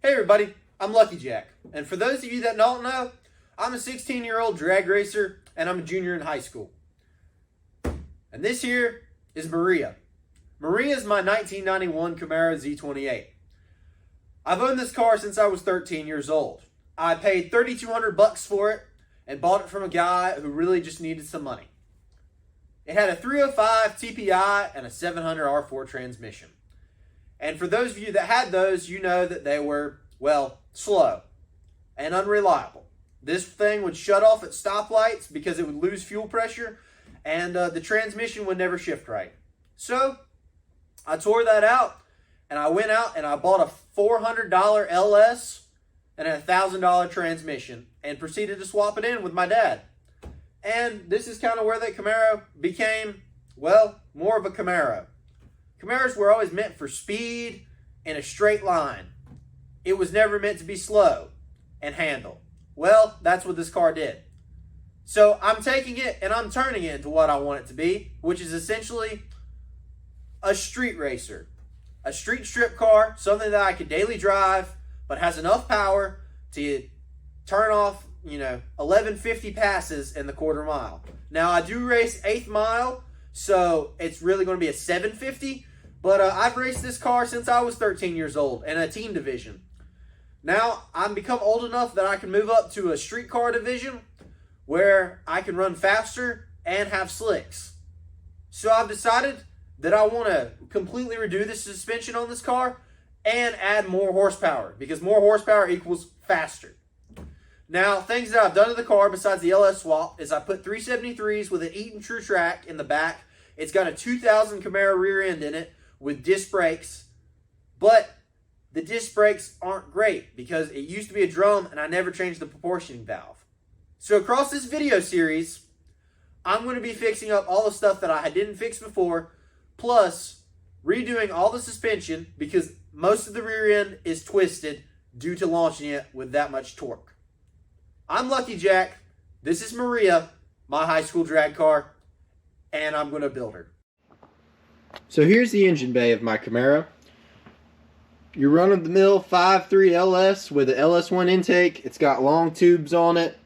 Hey everybody, I'm Lucky Jack, and for those of you that don't know, I'm a 16-year-old drag racer, and I'm a junior in high school. And this here is Maria. Maria is my 1991 Camaro Z28. I've owned this car since I was 13 years old. I paid $3,200 for it and bought it from a guy who really just needed some money. It had a 305 TPI and a 700 R4 transmission. And for those of you that had those, you know that they were, well, slow and unreliable. This thing would shut off at stoplights because it would lose fuel pressure, and the transmission would never shift right. So I tore that out, and I went out and I bought a $400 LS and a $1,000 transmission and proceeded to swap it in with my dad. And this is kind of where that Camaro became, well, more of a Camaro. Camaros were always meant for speed in a straight line. It was never meant to be slow and handle. Well, that's what this car did. So I'm taking it and I'm turning it into what I want it to be, which is essentially a street racer. A street strip car, something that I could daily drive, but has enough power to turn off, 1150 passes in the quarter mile. Now, I do race 8th mile, so it's really going to be a 750. But I've raced this car since I was 13 years old in a team division. Now, I've become old enough that I can move up to a street car division where I can run faster and have slicks. So I've decided that I want to completely redo the suspension on this car and add more horsepower, because more horsepower equals faster. Now, things that I've done to the car besides the LS swap is I put 373s with an Eaton True Track in the back. It's got a 2000 Camaro rear end in it with disc brakes, but the disc brakes aren't great because it used to be a drum and I never changed the proportioning valve. So across this video series, I'm going to be fixing up all the stuff that I didn't fix before, plus redoing all the suspension because most of the rear end is twisted due to launching it with that much torque. I'm Lucky Jack, this is Maria, my high school drag car, and I'm going to build her. So here's the engine bay of my Camaro. Your run-of-the-mill 5.3 LS with an LS1 intake. It's got long tubes on it.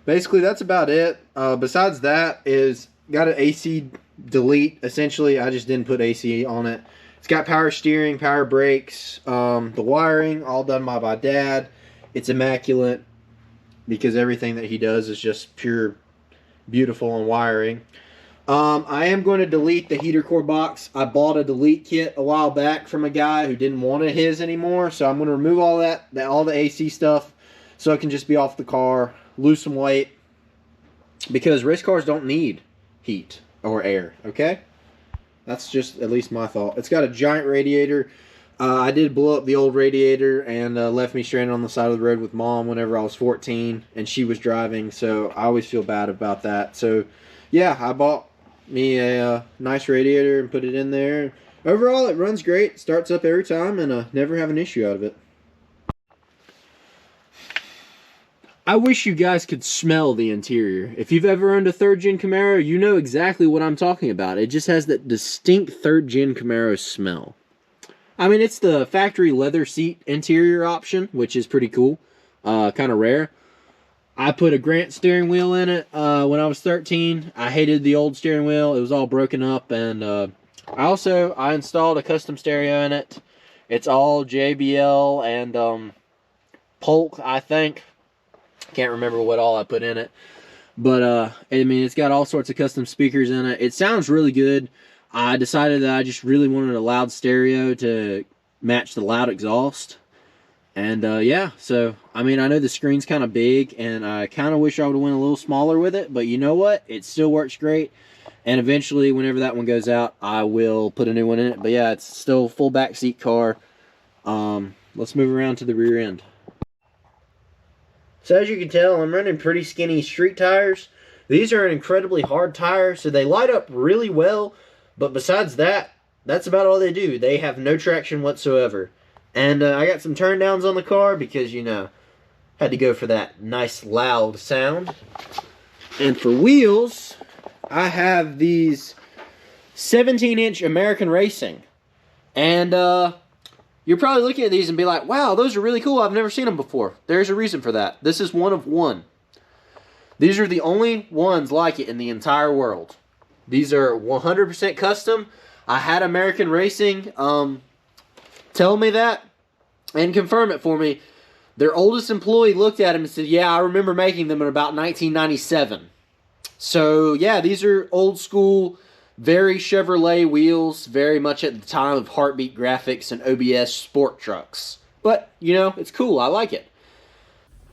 Basically, that's about it. Besides that, is got an AC delete. Essentially, I just didn't put AC on it. It's got power steering, power brakes, the wiring, all done by my dad. It's immaculate because everything that he does is just pure, beautiful on wiring. I am going to delete the heater core box. I bought a delete kit a while back from a guy who didn't want his anymore. So I'm going to remove all all the AC stuff so it can just be off the car, lose some weight. Because race cars don't need heat or air, okay? That's just at least my thought. It's got a giant radiator. I did blow up the old radiator and left me stranded on the side of the road with Mom whenever I was 14 and she was driving. So I always feel bad about that. So yeah, I bought me a nice radiator and put it in there. Overall, it runs great, starts up every time, and never have an issue out of it. I wish you guys could smell the interior. If you've ever owned a 3rd gen Camaro, you know exactly what I'm talking about. It just has that distinct 3rd gen Camaro smell. I mean, it's the factory leather seat interior option, which is pretty cool, kind of rare. I put a Grant steering wheel in it when I was 13. I hated the old steering wheel. It was all broken up. And I installed a custom stereo in it. It's all JBL and Polk, I think. Can't remember what all I put in it. But, I mean, it's got all sorts of custom speakers in it. It sounds really good. I decided that I just really wanted a loud stereo to match the loud exhaust. And, yeah, so, I mean, I know the screen's kind of big, and I kind of wish I would have went a little smaller with it, but you know what? It still works great, and eventually, whenever that one goes out, I will put a new one in it. But, yeah, it's still a full backseat car. Let's move around to the rear end. So, as you can tell, I'm running pretty skinny street tires. These are an incredibly hard tire, so they light up really well, but besides that, that's about all they do. They have no traction whatsoever. And I got some turn downs on the car because, had to go for that nice loud sound. And for wheels, I have these 17-inch American Racing. And You're probably looking at these and be like, wow, those are really cool. I've never seen them before. There's a reason for that. This is one of one. These are the only ones like it in the entire world. These are 100% custom. I had American Racing tell me that and confirm it for me. Their oldest employee looked at him and said, yeah, I remember making them in about 1997. So, yeah, these are old school, very Chevrolet wheels, very much at the time of heartbeat graphics and OBS sport trucks. But, you know, it's cool. I like it.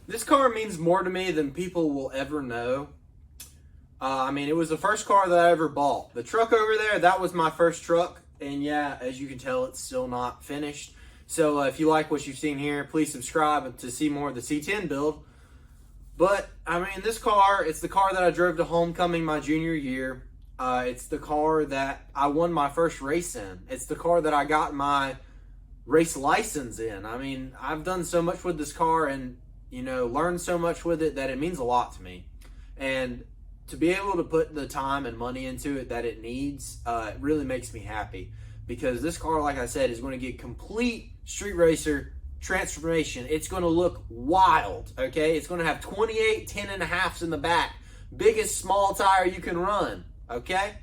This car means more to me than people will ever know. I mean, it was the first car that I ever bought. The truck over there, that was my first truck. And yeah, as you can tell, it's still not finished. So if you like what you've seen here, please subscribe to see more of the C10 build. But, I mean, this car, it's the car that I drove to homecoming my junior year. It's the car that I won my first race in. It's the car that I got my race license in. I mean, I've done so much with this car and, you know, learned so much with it that it means a lot to me. And to be able to put the time and money into it that it needs, it really makes me happy. Because this car, like I said, is going to get complete street racer transformation. It's going to look wild, okay? It's going to have 28 10.5s in the back. Biggest small tire you can run, okay?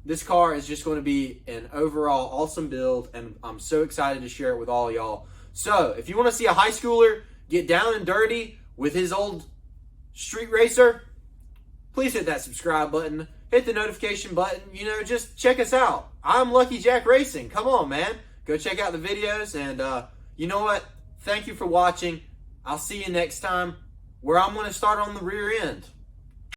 This car is just going to be an overall awesome build, and I'm so excited to share it with all y'all. So, if you want to see a high schooler get down and dirty with his old street racer, please hit that subscribe button. Hit the notification button. You know, just check us out. I'm Lucky Jack Racing. Come on, man. Go check out the videos. And you know what? Thank you for watching. I'll see you next time where I'm going to start on the rear end.